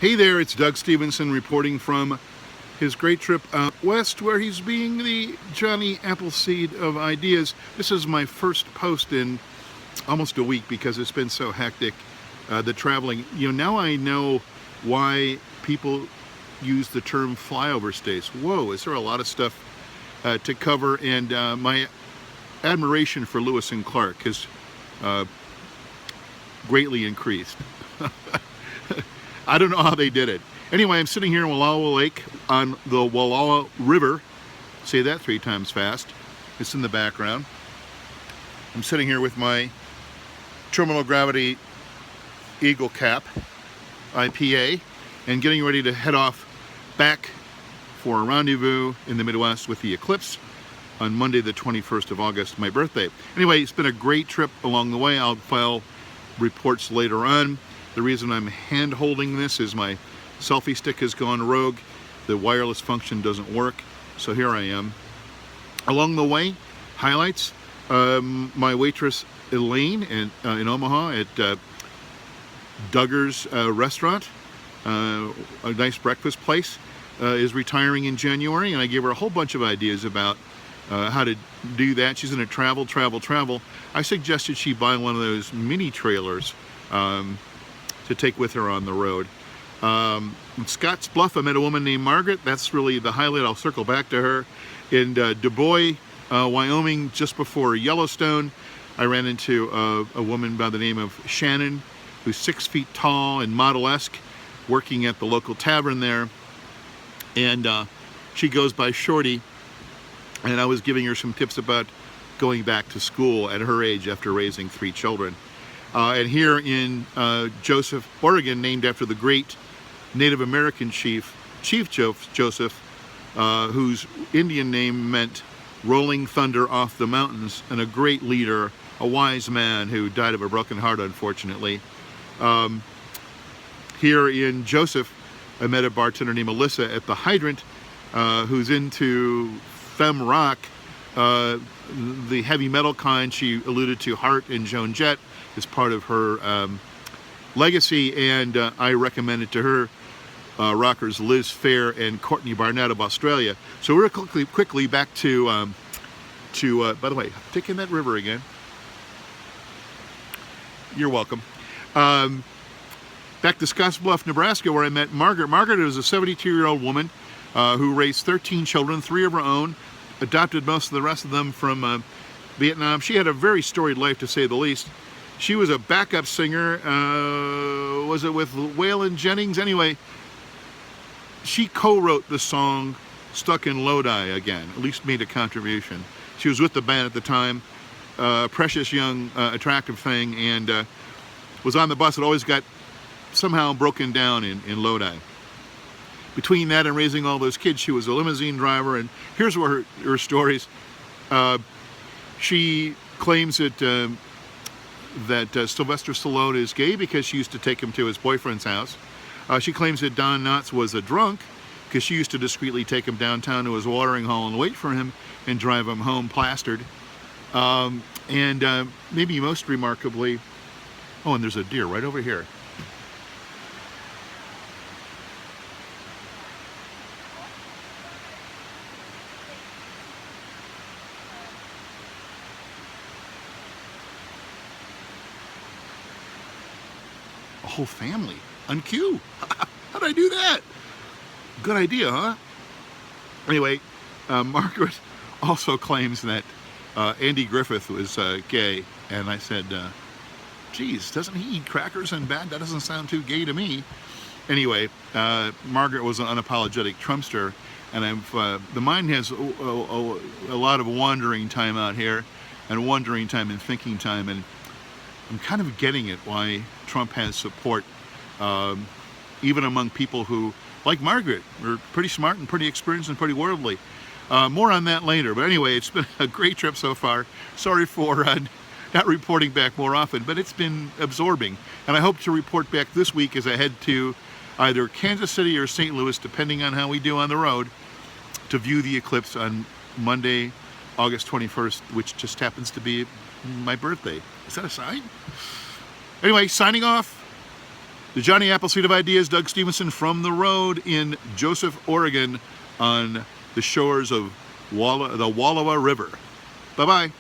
Hey there, it's Doug Stevenson reporting from his great trip out west where he's being the Johnny Appleseed of ideas. This is my first post in almost a week because it's been so hectic, the traveling. Now I know why people use the term flyover states. Whoa, is there a lot of stuff to cover, and my admiration for Lewis and Clark has greatly increased. I don't know how they did it. Anyway, I'm sitting here in Wallowa Lake on the Wallowa River. Say that 3 times fast. It's in the background. I'm sitting here with my terminal gravity Eagle Cap IPA and getting ready to head off back for a rendezvous in the Midwest with the eclipse on Monday the 21st of August, my birthday. Anyway, it's been a great trip along the way. I'll file reports later on. The reason I'm hand holding this is my selfie stick has gone rogue. The wireless function doesn't work, so here I am. Along the way, highlights, my waitress Elaine in Omaha at Duggar's restaurant, a nice breakfast place, is retiring in January, and I gave her a whole bunch of ideas about how to do that. She's going to travel. I suggested she buy one of those mini trailers to take with her on the road. In Scotts Bluff, I met a woman named Margaret. That's really the highlight. I'll circle back to her. In Du Bois, Wyoming, just before Yellowstone, I ran into a woman by the name of Shannon, who's 6 feet tall and model-esque, working at the local tavern there. And she goes by Shorty, and I was giving her some tips about going back to school at her age after raising 3 children. And here in Joseph, Oregon, named after the great Native American Chief Joseph, whose Indian name meant rolling thunder off the mountains, and a great leader, a wise man who died of a broken heart, unfortunately. Here in Joseph, I met a bartender named Alyssa at the Hydrant, who's into femme rock, the heavy metal kind. She alluded to Hart and Joan Jett as part of her legacy, and I recommended to her rockers Liz Phair and Courtney Barnett of Australia. So we're quickly back to by the way, taking that river again. You're welcome. Back to Scottsbluff, Nebraska, where I met Margaret. Margaret is a 72-year-old woman who raised 13 children, 3 of her own, adopted most of the rest of them from Vietnam. She had a very storied life, to say the least. She was a backup singer, was it with Waylon Jennings? Anyway, she co-wrote the song Stuck in Lodi again, at least made a contribution. She was with the band at the time, precious young, attractive thing, and was on the bus. It always got somehow broken down in Lodi. Between that and raising all those kids, she was a limousine driver, and here's where her stories. She claims that Sylvester Stallone is gay because she used to take him to his boyfriend's house. She claims that Don Knotts was a drunk because she used to discreetly take him downtown to his watering hole and wait for him and drive him home plastered. And maybe most remarkably, oh, and there's a deer right over here. A whole family on cue. How'd I do that? Good idea, huh? Anyway, Margaret also claims that Andy Griffith was gay, and I said, geez, doesn't he eat crackers in bed? That doesn't sound too gay to me. Anyway, Margaret was an unapologetic Trumpster, and the mind has a lot of wandering time out here, and wandering time and thinking time, and I'm kind of getting it why Trump has support, even among people who, like Margaret, are pretty smart and pretty experienced and pretty worldly. More on that later. But anyway, it's been a great trip so far. Sorry for not reporting back more often, but it's been absorbing. And I hope to report back this week as I head to either Kansas City or St. Louis, depending on how we do on the road, to view the eclipse on Monday, August 21st, which just happens to be my birthday. Is that a sign? Anyway, signing off. The Johnny Appleseed of Ideas, Doug Stevenson from the road in Joseph, Oregon on the shores of the Wallowa River. Bye-bye.